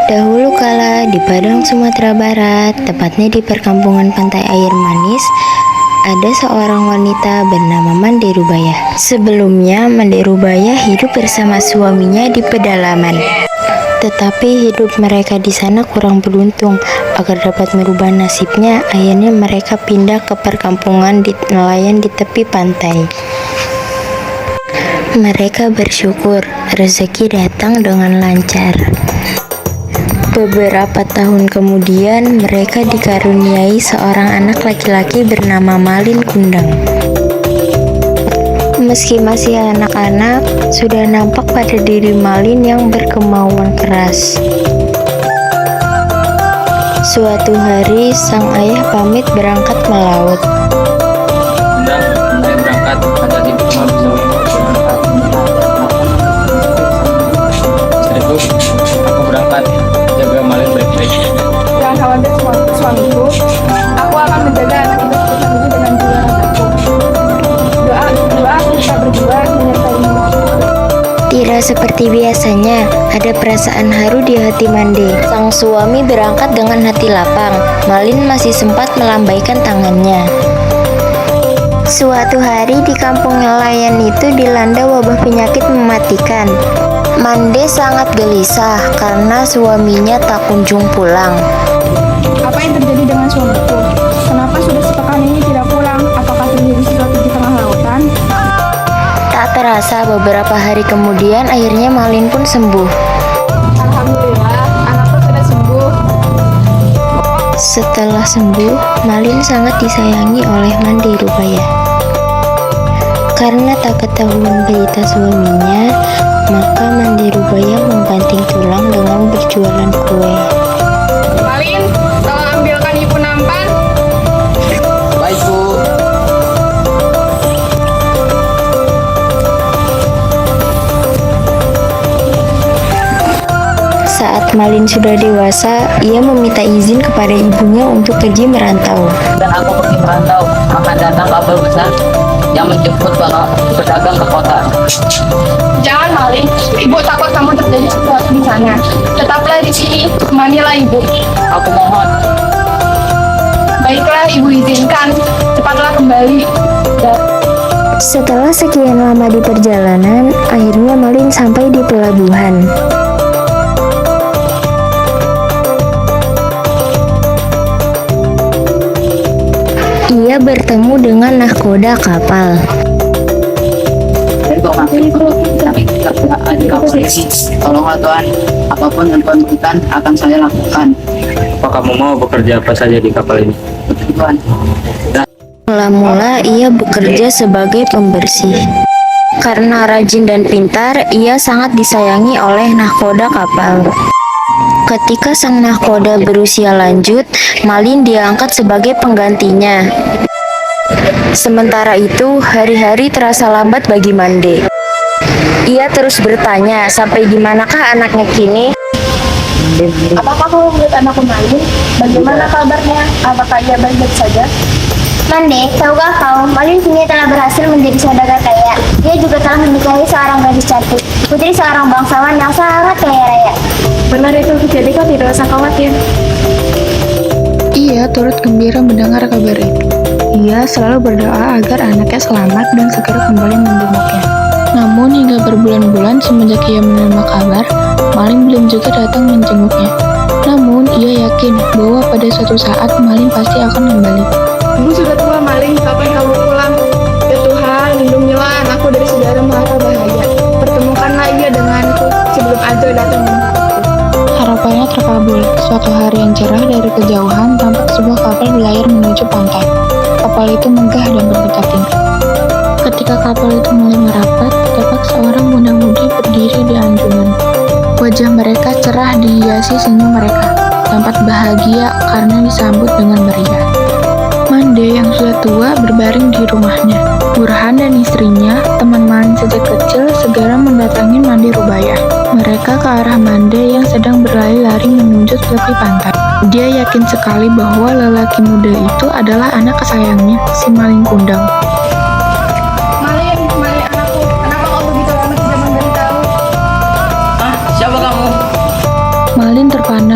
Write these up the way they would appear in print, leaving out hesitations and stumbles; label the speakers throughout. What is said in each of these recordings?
Speaker 1: Dahulu kala di Padang, Sumatera Barat, tepatnya di perkampungan pantai air manis, ada seorang wanita bernama Mande Rubaya. Sebelumnya, Mande Rubaya hidup bersama suaminya di pedalaman. Tetapi hidup mereka di sana kurang beruntung. Agar dapat merubah nasibnya, akhirnya mereka pindah ke perkampungan di nelayan di tepi pantai. Mereka bersyukur rezeki datang dengan lancar. Beberapa tahun kemudian, mereka dikaruniai seorang anak laki-laki bernama Malin Kundang. Meski masih anak-anak, sudah nampak pada diri Malin yang berkemauan keras. Suatu hari, sang ayah pamit berangkat melaut.
Speaker 2: Kundang, saya berangkat, ada di rumah Istriku, aku berangkat, jaga Malin baik-baik.
Speaker 3: Jangan khawatir suamiku, aku akan menjaga anak itu sebesar ini dengan jiwa ragaku. Doa kita berdua menyertaimu.
Speaker 1: Tidak seperti biasanya, ada perasaan haru di hati Mande. Sang suami berangkat dengan hati lapang. Malin masih sempat melambaikan tangannya. Suatu hari di kampung nelayan itu dilanda wabah penyakit mematikan. Mande sangat gelisah karena suaminya tak kunjung pulang.
Speaker 3: Apa yang terjadi dengan suamiku? Kenapa sudah sepekan ini tidak pulang? Apakah terjadi sesuatu di tengah lautan?
Speaker 1: Tak terasa beberapa hari kemudian akhirnya Malin pun sembuh.
Speaker 3: Alhamdulillah, anakku sudah sembuh.
Speaker 1: Setelah sembuh, Malin sangat disayangi oleh Mande Rubaya. Karena tak ketahuan berita suaminya, maka Mande Rubaya membanting tulang dengan berjualan kue.
Speaker 3: Malin, tolong ambilkan ibu nampan.
Speaker 2: Baik, Bu.
Speaker 1: Saat Malin sudah dewasa, ia meminta izin kepada ibunya untuk pergi merantau.
Speaker 2: Dan aku pergi merantau, akan datang kapal besar yang menjemput para pedagang ke kota.
Speaker 3: Jangan Malin, ibu takut kamu terjadi sesuatu di sana. Tetaplah di sini, temanilah ibu.
Speaker 2: Aku mohon.
Speaker 3: Baiklah, ibu izinkan. Cepatlah kembali.
Speaker 1: Setelah sekian lama di perjalanan, akhirnya Malin sampai di pelabuhan. Ia bertemu dengan nahkoda kapal.
Speaker 2: Baik, kami tidak ada di kapal ini. Tolonglah Tuhan, apapun yang Tuhan berikan akan saya lakukan. Apa kamu mau bekerja apa saja di kapal ini? Tuhan.
Speaker 1: Mula-mula ia bekerja sebagai pembersih. Karena rajin dan pintar, ia sangat disayangi oleh nahkoda kapal. Ketika sang nahkoda berusia lanjut, Malin diangkat sebagai penggantinya. Sementara itu, hari-hari terasa lambat bagi Mande. Ia terus bertanya, sampai di manakah anaknya kini?
Speaker 3: Apakah kamu melihat anakku Malin? Bagaimana kabarnya? Apakah ia baik-baik saja?
Speaker 4: Mande, tahukah kau, Malin kini telah berhasil menjadi saudagar kaya. Dia juga telah menikahi seorang gadis cantik, putri seorang bangsawan yang sangat kaya raya.
Speaker 3: Benar itu, jadi kau tidak usah khawatir.
Speaker 5: Ia turut gembira mendengar kabar itu. Ia selalu berdoa agar anaknya selamat dan segera kembali menjenguknya. Namun hingga berbulan-bulan semenjak ia menerima kabar, Malin belum juga datang menjenguknya. Namun ia yakin bahwa pada suatu saat Malin pasti akan kembali.
Speaker 3: Ibu sudah tua Malin, kapan kamu pulang? Ya Tuhan, lindungilah anakku dari segala mara bahaya. Pertemukanlah ia denganku sebelum Ajo datang menjemputku.
Speaker 5: Harapannya terkabul. Suatu hari yang cerah dari kejauhan tampak sebuah kapal berlayar menuju pantai. Kapal itu megah dan berdekat tinggi. Ketika kapal itu mulai merapat, tampak seorang muda-mudi berdiri di anjungan. Wajah mereka cerah dihiasi senyum mereka. Tampak bahagia karena disambut dengan meriah. Mande yang sudah tua berbaring di rumahnya. Burhan dan istrinya, teman Malin sejak kecil, segera mendatangi Mande Rubaya. Mereka ke arah Mande yang sedang berlari-lari menuju tepi pantai. Dia yakin sekali bahwa lelaki muda itu adalah anak kesayangannya, si Malin Kundang.
Speaker 3: Malin anakku, kenapa kau begitu lama tidak memberitahu?
Speaker 2: Siapa kamu?
Speaker 5: Malin terpana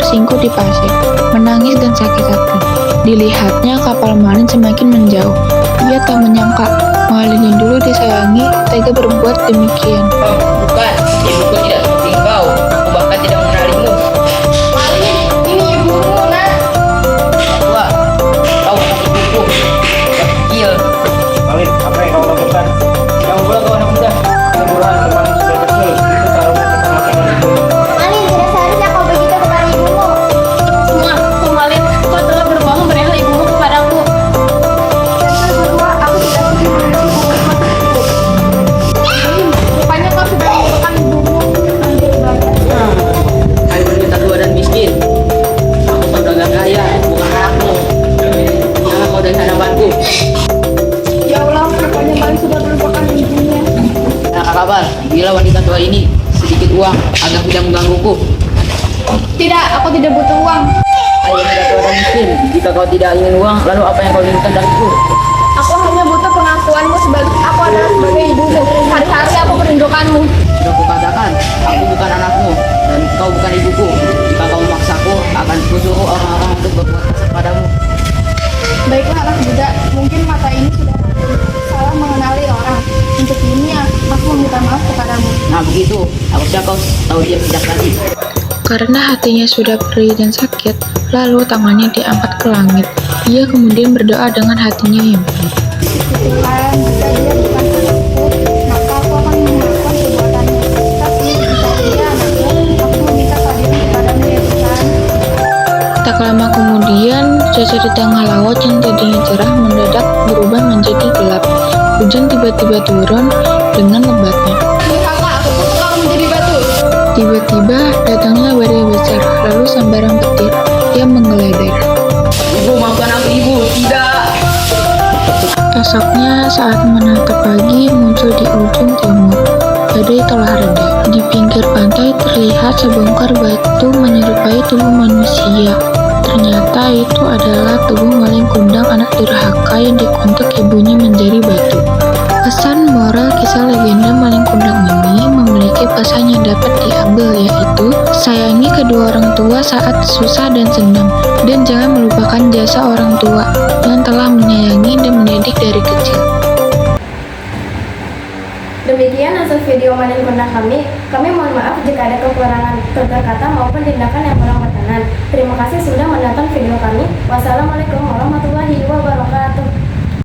Speaker 5: bersingkuk di pasir, menangis dan sakit hati. Dilihatnya kapal Malin semakin menjauh. Ia tak menyangka Malin yang dulu disayangi tega berbuat demikian.
Speaker 2: Oh, bukan. Ibuku tidak seperti kau. Aku bahkan tidak mengenalimu.
Speaker 3: Malin, ini ibumu, nak.
Speaker 2: Tua, kau bukan ibuku. Kecil.
Speaker 6: Malin, apa yang kau lakukan?
Speaker 2: Jangan pulang kau anak muda.
Speaker 6: Kemuruhan kemarin sudah kecil, itu taruhnya pertama-tama ibu.
Speaker 4: Malin, tidak seharusnya kau begitu kepada ibumu.
Speaker 3: Semua, Malin, kau telah berbohong perihal ibumu kepadaku. Dan kedua, aku tidak sudi mengenai ibumu seperti itu. Malin, rupanya kau sudah melupakan ibumu. Mandir banget.
Speaker 2: Hai wanita tua dan miskin. Aku saudagar kaya, bukan anakmu. Jangan kau dari hadapanku.
Speaker 3: Ya Allah, rupanya Malin sudah melupakan ibunya.
Speaker 2: Nah, kabar, bila wanita tua ini sedikit uang agar tidak menggangguku.
Speaker 3: Tidak, aku tidak butuh uang.
Speaker 2: Hai wanita tua dan miskin, jika kau tidak ingin uang, lalu apa yang kau inginkan dariku?
Speaker 3: Aku hanya butuh pengakuanmu sebagai aku adalah sebagai ibumu. Hari-hari aku merindukanmu.
Speaker 2: Sudah kukatakan, aku bukan anakmu dan kau bukan ibuku. Jika kau memaksaku, akan kusuruh orang-orang untuk berbuat kasar padamu.
Speaker 3: Baiklah anak muda, mungkin mata ini sudah mati. Salah mengenali orang. Untuk ini aku meminta maaf kepadamu.
Speaker 2: Nah begitu, harusnya kau tahu dia sejak tadi.
Speaker 5: Karena hatinya sudah perih dan sakit, lalu tangannya diangkat ke langit. Ia kemudian berdoa dengan hatinya yang penuh.
Speaker 3: Tuhan, jika dia bukan anakku, maka aku akan melakukan perbuatannya. Tapi jika dia anakku, aku meminta keadilan kepadamu ya Tuhan.
Speaker 5: Tak lama kemudian, cuaca di tengah laut yang tadinya cerah mendadak berubah menjadi gelap. Hujan tiba-tiba turun dengan lebatnya.
Speaker 3: Lihatlah, aku kau menjadi batu.
Speaker 5: Tiba-tiba datanglah badai besar, lalu sambaran petir yang menggeleder.
Speaker 2: Ibu, maafkan aku ibu, tidak.
Speaker 5: Esoknya saat menatap pagi muncul di ujung timur. Badai telah reda. Di pinggir pantai terlihat sebongkar batu menyerupai tubuh manusia. Ternyata itu adalah tubuh Malin Kundang, anak durhaka yang dikutuk ibunya menjadi batu. Pesan moral kisah legenda Malin Kundang ini memiliki pesan yang dapat diambil, yaitu sayangi kedua orang tua saat susah dan senang, dan jangan melupakan jasa orang tua yang telah menyayangi dan mendidik dari kecil.
Speaker 7: Demikian hasil video Malin Kundang kami. Kami mohon maaf jika ada kekurangan tutur kata maupun tindakan yang kurang berkenan. Terima kasih sudah menonton video kami. Wassalamualaikum warahmatullahi wabarakatuh.